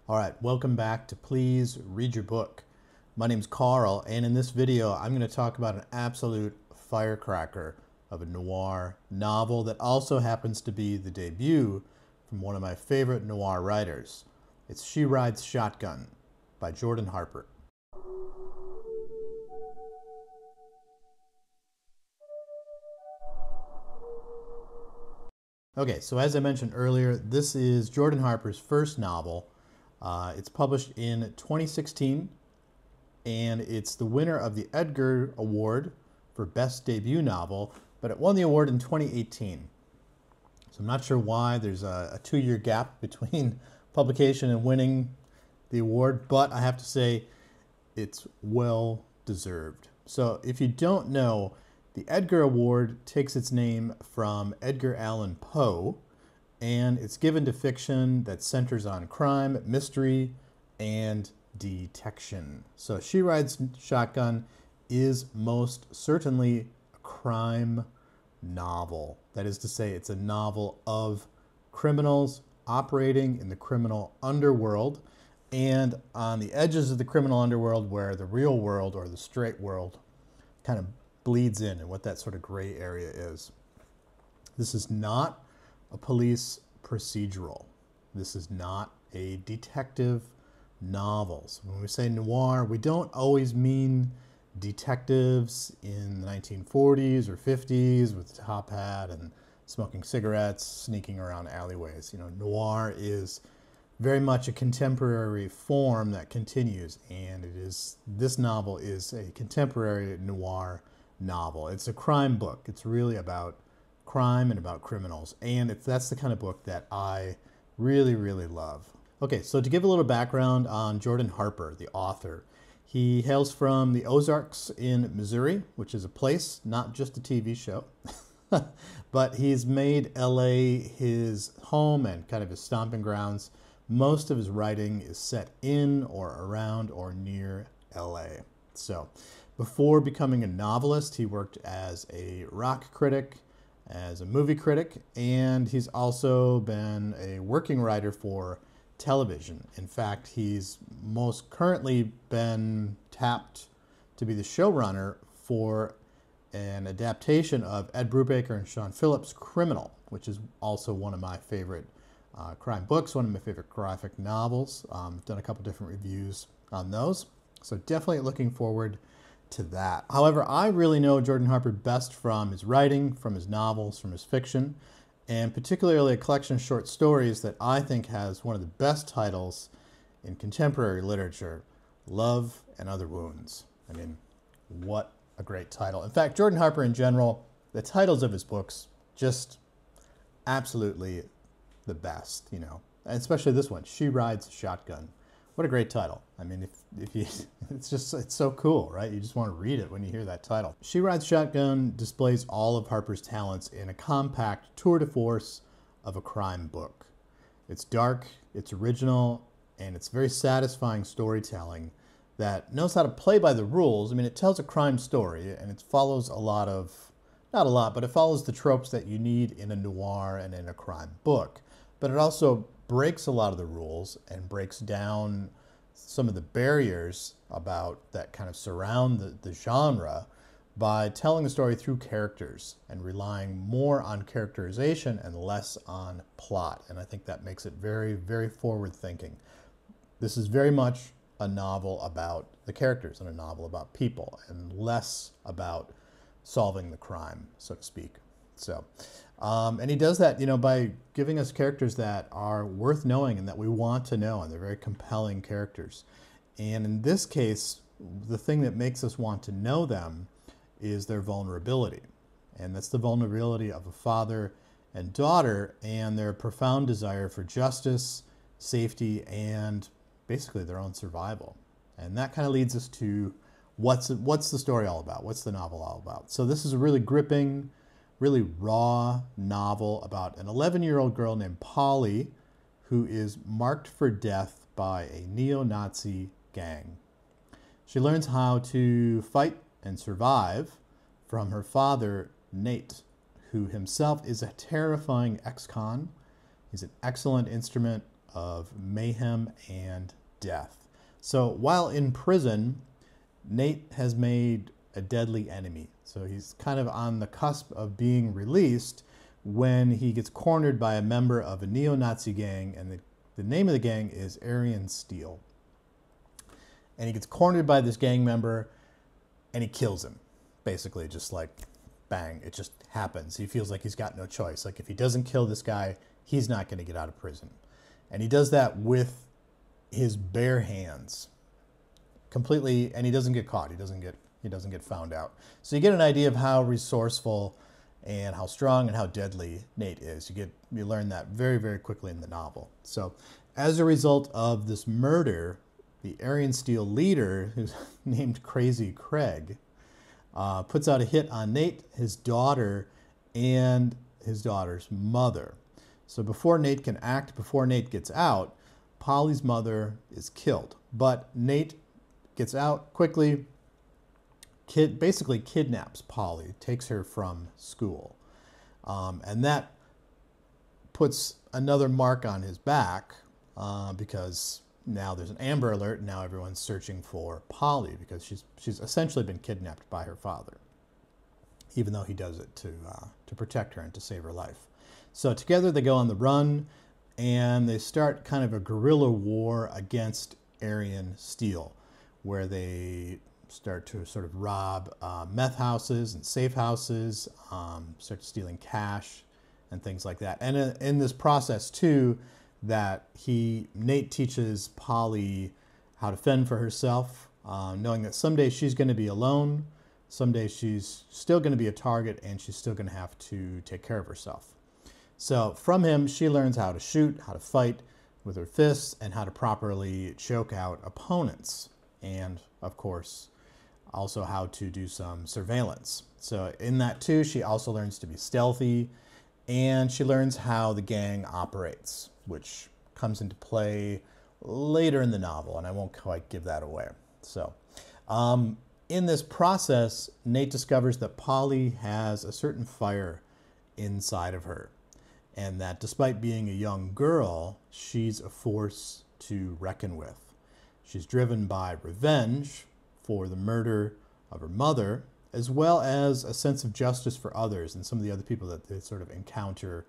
All right, welcome back to Please Read Your Book. My name's Carl, and in this video, I'm going to talk about an absolute firecracker of a noir novel that also happens to be the debut from one of my favorite noir writers. It's She Rides Shotgun by Jordan Harper. Okay, so as I mentioned earlier, this is Jordan Harper's first novel. It's published in 2016, and it's the winner of the Edgar Award for Best Debut Novel, but it won the award in 2018. So I'm not sure why there's a 2-year gap between publication and winning the award, but I have to say it's well deserved. So if you don't know, the Edgar Award takes its name from Edgar Allan Poe, and it's given to fiction that centers on crime, mystery, and detection. So She Rides Shotgun is most certainly a crime novel. That is to say, it's a novel of criminals operating in the criminal underworld and on the edges of the criminal underworld where the real world or the straight world kind of bleeds in and what that sort of gray area is. This is not a police procedural. This is not a detective novel. So when we say noir, we don't always mean detectives in the 1940s or 50s with a top hat and smoking cigarettes, sneaking around alleyways. You know, noir is very much a contemporary form that continues, and this novel is a contemporary noir novel. It's a crime book. It's really about crime and about criminals, and that's the kind of book that I really, really love. Okay, so to give a little background on Jordan Harper, the author, he hails from the Ozarks in Missouri, which is a place, not just a TV show, but he's made LA his home and kind of his stomping grounds. Most of his writing is set in or around or near LA. So before becoming a novelist, he worked as a rock critic, as a movie critic, and he's also been a working writer for television. In fact, he's most currently been tapped to be the showrunner for an adaptation of Ed Brubaker and Sean Phillips' Criminal, which is also one of my favorite crime books, one of my favorite graphic novels. I've done a couple different reviews on those, so definitely looking forward to that. However, I really know Jordan Harper best from his writing, from his novels, from his fiction, and particularly a collection of short stories that I think has one of the best titles in contemporary literature, Love and Other Wounds. I mean, what a great title. In fact, Jordan Harper in general, the titles of his books, just absolutely the best, you know, and especially this one, She Rides Shotgun. What a great title. I mean, if you, it's so cool, right? You just want to read it when you hear that title. She Rides Shotgun displays all of Harper's talents in a compact tour de force of a crime book. It's dark, it's original, and it's very satisfying storytelling that knows how to play by the rules. I mean, it tells a crime story, and it follows a lot of, not a lot, but it follows the tropes that you need in a noir and in a crime book. But it also breaks a lot of the rules and breaks down some of the barriers about that kind of surround the genre by telling the story through characters and relying more on characterization and less on plot. And I think that makes it very, very forward thinking. This is very much a novel about the characters and a novel about people and less about solving the crime, so to speak. So, and he does that, you know, by giving us characters that are worth knowing and that we want to know, and they're very compelling characters. And in this case, the thing that makes us want to know them is their vulnerability. And that's the vulnerability of a father and daughter and their profound desire for justice, safety, and basically their own survival. And that kind of leads us to what's the story all about? What's the novel all about? So this is a really gripping, really raw novel about an 11-year-old girl named Polly who is marked for death by a neo-Nazi gang. She learns how to fight and survive from her father, Nate, who himself is a terrifying ex-con. He's an excellent instrument of mayhem and death. So while in prison, Nate has made a deadly enemy. So he's kind of on the cusp of being released when he gets cornered by a member of a neo-Nazi gang, and the name of the gang is Aryan Steel. And he gets cornered by this gang member, and he kills him. Basically, just like, bang, it just happens. He feels like he's got no choice. Like, if he doesn't kill this guy, he's not going to get out of prison. And he does that with his bare hands. Completely, and he doesn't get caught. He doesn't get found out. So you get an idea of how resourceful and how strong and how deadly Nate is. You learn that very, very quickly in the novel. So as a result of this murder, the Aryan Steel leader, who's named Crazy Craig, puts out a hit on Nate, his daughter, and his daughter's mother. So before Nate can act, before Nate gets out, Polly's mother is killed. But Nate gets out quickly, basically kidnaps Polly, takes her from school. And that puts another mark on his back because now there's an Amber Alert, and now everyone's searching for Polly because she's essentially been kidnapped by her father, even though he does it to protect her and to save her life. So together they go on the run, and they start kind of a guerrilla war against Aryan Steel, where they start to sort of rob meth houses and safe houses, start stealing cash and things like that. And in this process too, that Nate teaches Polly how to fend for herself, knowing that someday she's going to be alone, someday she's still going to be a target, and she's still going to have to take care of herself. So from him, she learns how to shoot, how to fight with her fists, and how to properly choke out opponents. And of course, also how to do some surveillance. So in that too, she also learns to be stealthy, and she learns how the gang operates, which comes into play later in the novel, and I won't quite give that away. So in this process, Nate discovers that Polly has a certain fire inside of her, and that despite being a young girl, she's a force to reckon with. She's driven by revenge for the murder of her mother, as well as a sense of justice for others and some of the other people that they sort of encounter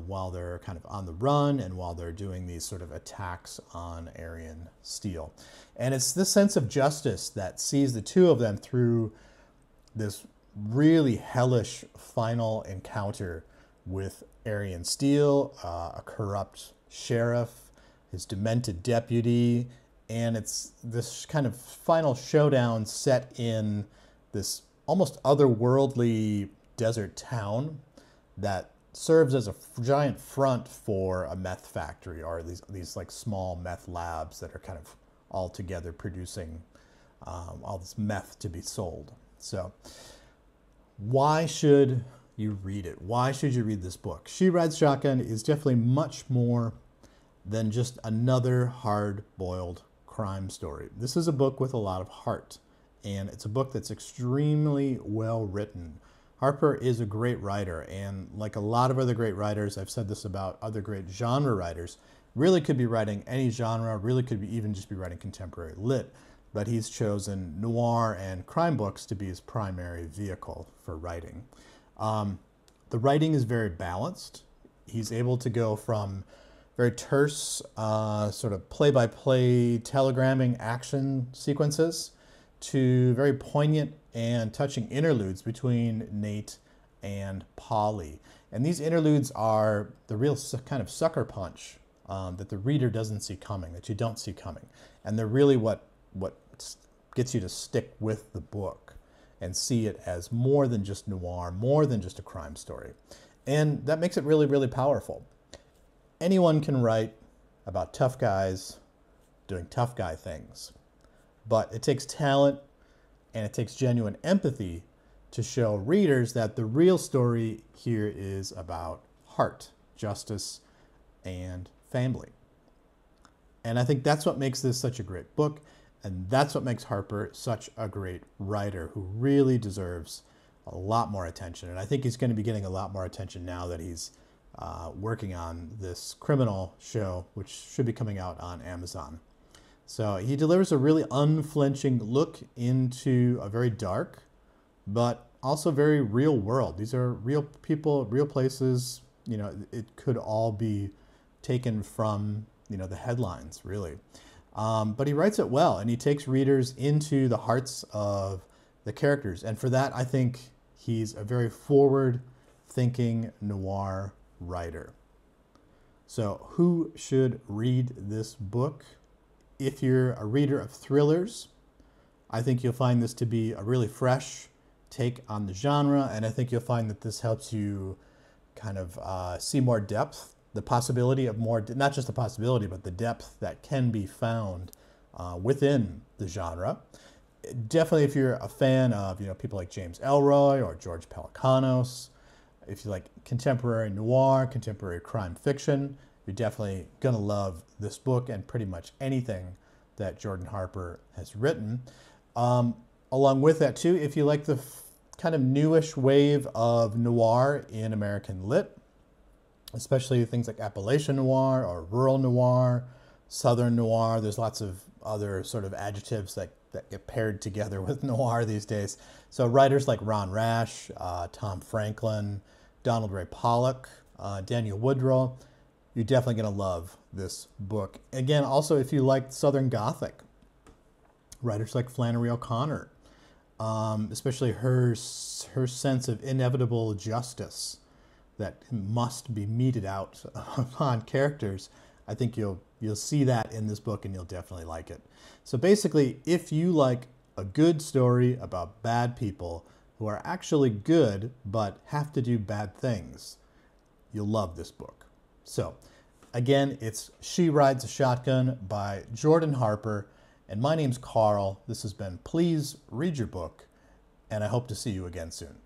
while they're kind of on the run and while they're doing these sort of attacks on Aryan Steel. And it's this sense of justice that sees the two of them through this really hellish final encounter with Aryan Steel, a corrupt sheriff, his demented deputy, and it's this kind of final showdown set in this almost otherworldly desert town that serves as a giant front for a meth factory, or these like small meth labs that are kind of all together producing all this meth to be sold. So why should you read it? Why should you read this book? She Rides Shotgun is definitely much more than just another hard-boiled crime story. This is a book with a lot of heart, and it's a book that's extremely well written. Harper is a great writer, and like a lot of other great writers, I've said this about other great genre writers, really could be writing any genre, really could be even just be writing contemporary lit, but he's chosen noir and crime books to be his primary vehicle for writing. The writing is very balanced. He's able to go from very terse, sort of play-by-play telegramming action sequences to very poignant and touching interludes between Nate and Polly. And these interludes are the real kind of sucker punch that the reader doesn't see coming, that you don't see coming. And they're really what gets you to stick with the book and see it as more than just noir, more than just a crime story. And that makes it really, really powerful. Anyone can write about tough guys doing tough guy things, but it takes talent and it takes genuine empathy to show readers that the real story here is about heart, justice, and family. And I think that's what makes this such a great book, and that's what makes Harper such a great writer who really deserves a lot more attention. And I think he's going to be getting a lot more attention now that he's working on this criminal show, which should be coming out on Amazon. So he delivers a really unflinching look into a very dark, but also very real world. These are real people, real places. You know, it could all be taken from, you know, the headlines, really. But he writes it well, and he takes readers into the hearts of the characters. And for that, I think he's a very forward-thinking noir writer. So who should read this book? If you're a reader of thrillers, I think you'll find this to be a really fresh take on the genre, and I think you'll find that this helps you kind of see more depth, the possibility of more, not just the possibility, but the depth that can be found within the genre. Definitely if you're a fan of, you know, people like James Ellroy or George Pelecanos, if you like contemporary noir, contemporary crime fiction, you're definitely going to love this book and pretty much anything that Jordan Harper has written. Along with that, too, if you like the kind of newish wave of noir in American lit, especially things like Appalachian noir or rural noir, Southern noir, there's lots of other sort of adjectives that get paired together with noir these days. So writers like Ron Rash, Tom Franklin, Donald Ray Pollock, Daniel Woodrell, you're definitely going to love this book. Again, also, if you like Southern Gothic, writers like Flannery O'Connor, especially her sense of inevitable justice that must be meted out upon characters, I think you'll see that in this book, and you'll definitely like it. So basically, if you like a good story about bad people who are actually good but have to do bad things, you'll love this book. So, again, it's She Rides a Shotgun by Jordan Harper, and my name's Carl. This has been Please Read Your Book, and I hope to see you again soon.